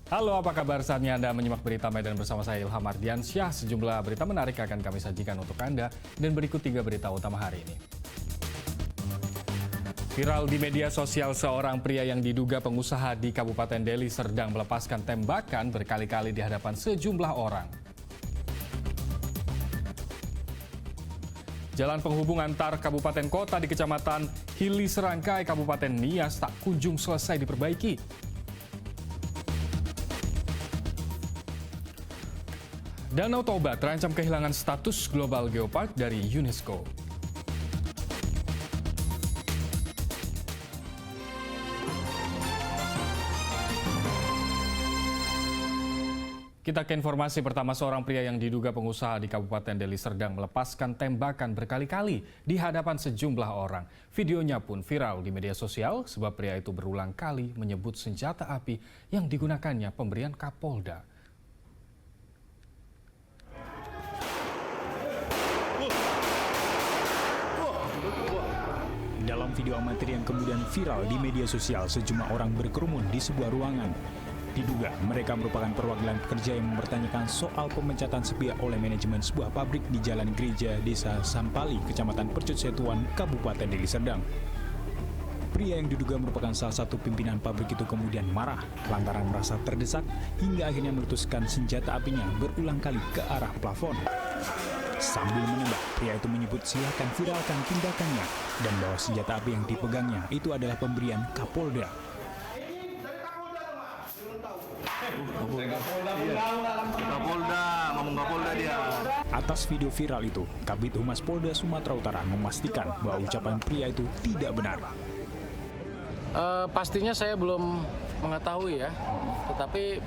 Halo, apa kabar? Saatnya Anda menyimak berita Medan bersama saya Ilham Ardiansyah. Sejumlah berita menarik akan kami sajikan untuk Anda. Dan berikut 3 berita utama hari ini. Viral di media sosial, seorang pria yang diduga pengusaha di Kabupaten Deli Serdang melepaskan tembakan berkali-kali di hadapan sejumlah orang. Jalan penghubung antar kabupaten kota di Kecamatan Hili Serangkai, Kabupaten Nias tak kunjung selesai diperbaiki. Danau Toba terancam kehilangan status Global Geopark dari UNESCO. Kita ke informasi pertama, seorang pria yang diduga pengusaha di Kabupaten Deli Serdang melepaskan tembakan berkali-kali di hadapan sejumlah orang. Videonya pun viral di media sosial sebab pria itu berulang kali menyebut senjata api yang digunakannya pemberian Kapolda. Dalam video amatir yang kemudian viral di media sosial, sejumlah orang berkerumun di sebuah ruangan. Diduga mereka merupakan perwakilan pekerja yang mempertanyakan soal pemecatan sepihak oleh manajemen sebuah pabrik di Jalan Gereja, Desa Sampali, Kecamatan Percut Setuan, Kabupaten Deli Serdang. Pria yang diduga merupakan salah satu pimpinan pabrik itu kemudian marah lantaran merasa terdesak hingga akhirnya meletuskan senjata apinya berulang kali ke arah plafon. Sambil menembak, pria itu menyebut silakan viralkan tindakannya dan bahwa senjata api yang dipegangnya itu adalah pemberian Kapolda. Kapolda dia. Atas video viral itu, Kabid Humas Polda Sumatera Utara memastikan bahwa ucapan pria itu tidak benar. Pastinya saya belum mengetahui ya, tetapi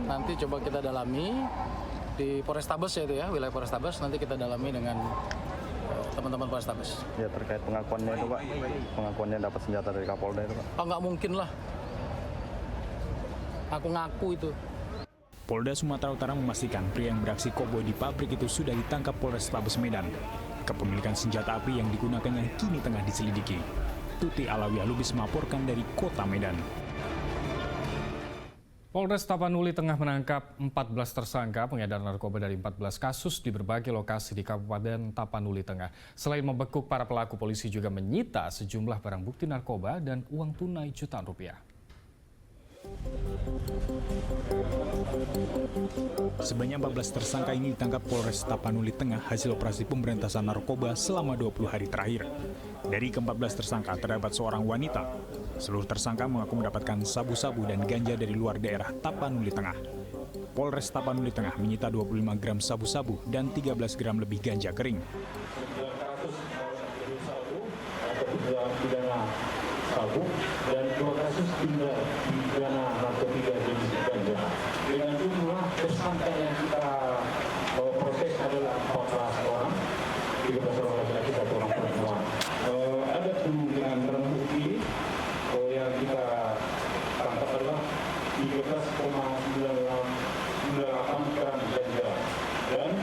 nanti coba kita dalami di Polrestabes ya itu ya, wilayah Polrestabes, nanti kita dalami dengan teman-teman Polrestabes. Ya, terkait pengakuannya itu Pak, pengakuannya dapat senjata dari Kapolda itu Pak. Oh, nggak mungkin lah, aku ngaku itu. Polda Sumatera Utara memastikan pria yang beraksi koboi di pabrik itu sudah ditangkap Polrestabes Medan. Kepemilikan senjata api yang digunakannya kini tengah diselidiki. Tuti Alawiyah Lubis melaporkan dari Kota Medan. Polres Tapanuli tengah menangkap 14 tersangka pengedar narkoba dari 14 kasus di berbagai lokasi di Kabupaten Tapanuli Tengah. Selain membekuk para pelaku, polisi juga menyita sejumlah barang bukti narkoba dan uang tunai jutaan rupiah. Sebanyak 14 tersangka ini ditangkap Polres Tapanuli Tengah hasil operasi pemberantasan narkoba selama 20 hari terakhir. Dari ke-14 tersangka terdapat seorang wanita. Seluruh tersangka mengaku mendapatkan sabu-sabu dan ganja dari luar daerah Tapanuli Tengah. Polres Tapanuli Tengah menyita 25 gram sabu-sabu dan 13 gram lebih ganja kering. Sabu dan 2 kasus tindak pidana narkotika jenis ganja. Dengan jumlah tersangka yang kita proses adalah 14 orang, 13 orang laki-laki, 1 orang perempuan. Ada kemungkinan barang bukti yang kita tangkap adalah 13,98 gram ganja dan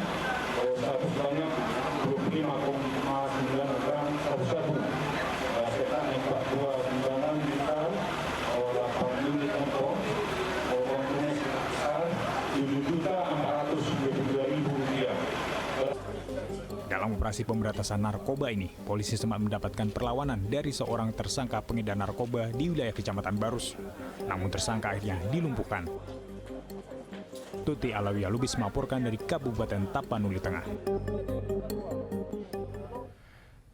satu sebanyak 25,9 gram sabu-sabu. Kita nembak 2 timbangan liter, 8 unit motor, uang tunai sebesar Rp7.422.000. Dalam operasi pemberantasan narkoba ini, polisi sempat mendapatkan perlawanan dari seorang tersangka pengedar narkoba di wilayah Kecamatan Barus. Namun tersangka akhirnya dilumpuhkan. Tuti Alawiyah Lubis melaporkan dari Kabupaten Tapanuli Tengah.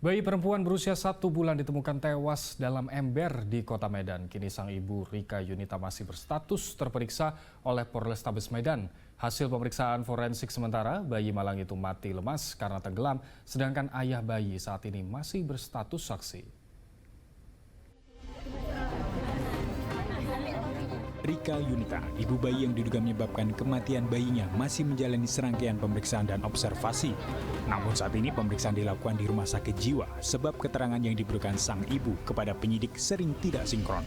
Bayi perempuan berusia 1 bulan ditemukan tewas dalam ember di Kota Medan. Kini sang ibu Rika Yunita masih berstatus terperiksa oleh Polrestabes Medan. Hasil pemeriksaan forensik sementara, bayi malang itu mati lemas karena tenggelam, sedangkan ayah bayi saat ini masih berstatus saksi. Rika Yunita, ibu bayi yang diduga menyebabkan kematian bayinya, masih menjalani serangkaian pemeriksaan dan observasi. Namun saat ini pemeriksaan dilakukan di rumah sakit jiwa sebab keterangan yang diberikan sang ibu kepada penyidik sering tidak sinkron.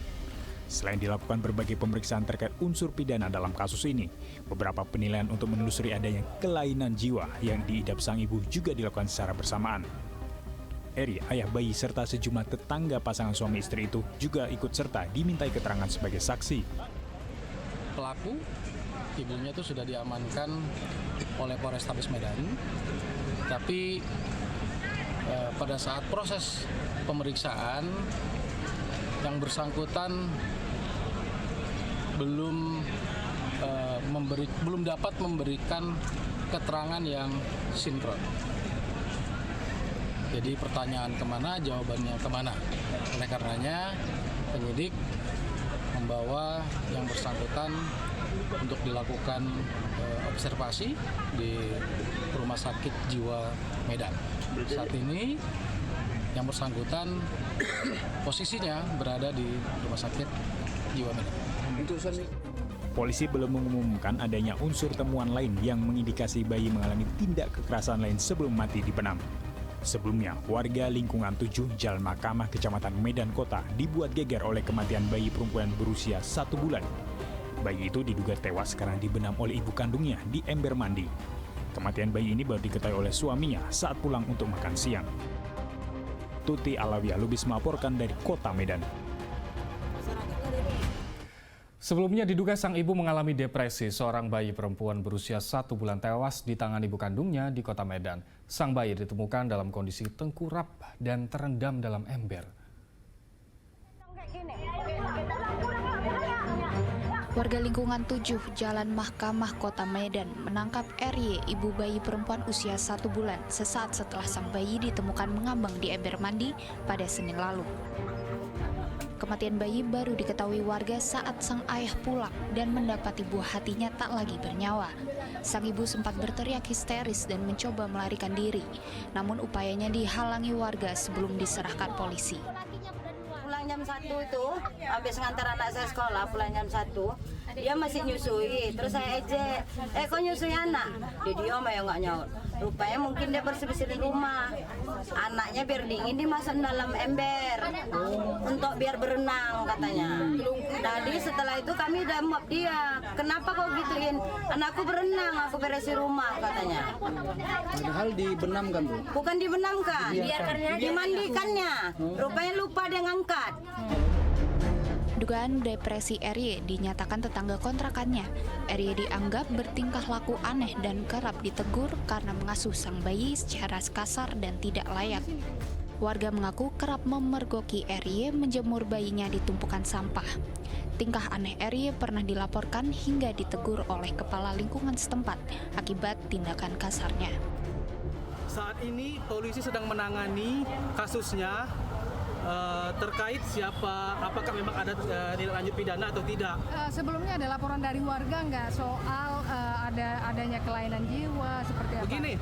Selain dilakukan berbagai pemeriksaan terkait unsur pidana dalam kasus ini, beberapa penilaian untuk menelusuri adanya kelainan jiwa yang diidap sang ibu juga dilakukan secara bersamaan. Eri, ayah bayi serta sejumlah tetangga pasangan suami istri itu juga ikut serta dimintai keterangan sebagai saksi. pelaku, ibunya itu sudah diamankan oleh Polrestabes Medan. Tapi pada saat proses pemeriksaan yang bersangkutan belum dapat memberikan keterangan yang sinkron. Jadi pertanyaan kemana, jawabannya kemana. Oleh karenanya penyidik membawa yang bersangkutan untuk dilakukan observasi di Rumah Sakit Jiwa Medan. Saat ini yang bersangkutan posisinya berada di Rumah Sakit Jiwa Medan. Polisi belum mengumumkan adanya unsur temuan lain yang mengindikasi bayi mengalami tindak kekerasan lain sebelum mati dipenam. Sebelumnya, warga lingkungan 7 Jalan Mahkamah Kecamatan Medan Kota dibuat geger oleh kematian bayi perempuan berusia 1 bulan. Bayi itu diduga tewas karena dibenam oleh ibu kandungnya di ember mandi. Kematian bayi ini baru diketahui oleh suaminya saat pulang untuk makan siang. Tuti Alawiyah Lubis melaporkan dari Kota Medan. Sebelumnya diduga sang ibu mengalami depresi. Seorang bayi perempuan berusia 1 bulan tewas di tangan ibu kandungnya di Kota Medan. Sang bayi ditemukan dalam kondisi tengkurap dan terendam dalam ember. Warga lingkungan 7 Jalan Mahkamah Kota Medan menangkap RY, ibu bayi perempuan usia 1 bulan, sesaat setelah sang bayi ditemukan mengambang di ember mandi pada Senin lalu. Kematian bayi baru diketahui warga saat sang ayah pulang dan mendapati buah hatinya tak lagi bernyawa. Sang ibu sempat berteriak histeris dan mencoba melarikan diri, namun upayanya dihalangi warga sebelum diserahkan polisi. Pulang jam 1 itu, habis ngantar anak saya sekolah, pulang jam 1, dia masih nyusui, terus saya ejek, kok nyusui anak? Dia diam ya nggak nyaut. Rupanya mungkin dia bersih-bersih di rumah. Anaknya biar dingin dimasuk dalam ember untuk biar berenang katanya. Tadi setelah itu kami udah muap dia. Kenapa kau gituin? Anakku berenang, aku beresi rumah katanya. Padahal dibenamkan Bu? Bukan dibenamkan, dimandikannya. Rupanya lupa dia ngangkat. Dugaan depresi RY dinyatakan tetangga kontrakannya. RY dianggap bertingkah laku aneh dan kerap ditegur karena mengasuh sang bayi secara kasar dan tidak layak. Warga mengaku kerap memergoki RY menjemur bayinya di tumpukan sampah. Tingkah aneh RY pernah dilaporkan hingga ditegur oleh kepala lingkungan setempat akibat tindakan kasarnya. Saat ini polisi sedang menangani kasusnya terkait apakah memang ada tindak lanjut pidana atau tidak. Sebelumnya ada laporan dari warga nggak soal adanya kelainan jiwa seperti apa? Begini,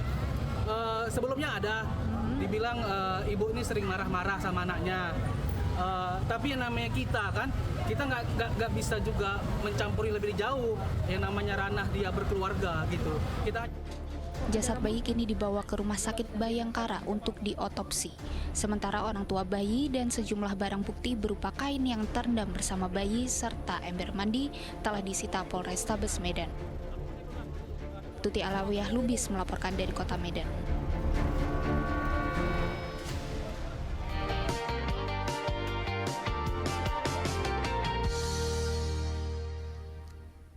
sebelumnya ada dibilang ibu ini sering marah-marah sama anaknya. Tapi yang namanya kita nggak bisa juga mencampuri lebih jauh yang namanya ranah dia berkeluarga gitu. Jasad bayi kini dibawa ke Rumah Sakit Bayangkara untuk diotopsi. Sementara orang tua bayi dan sejumlah barang bukti berupa kain yang terendam bersama bayi serta ember mandi telah disita Polrestabes Medan. Tuti Alawiyah Lubis melaporkan dari Kota Medan.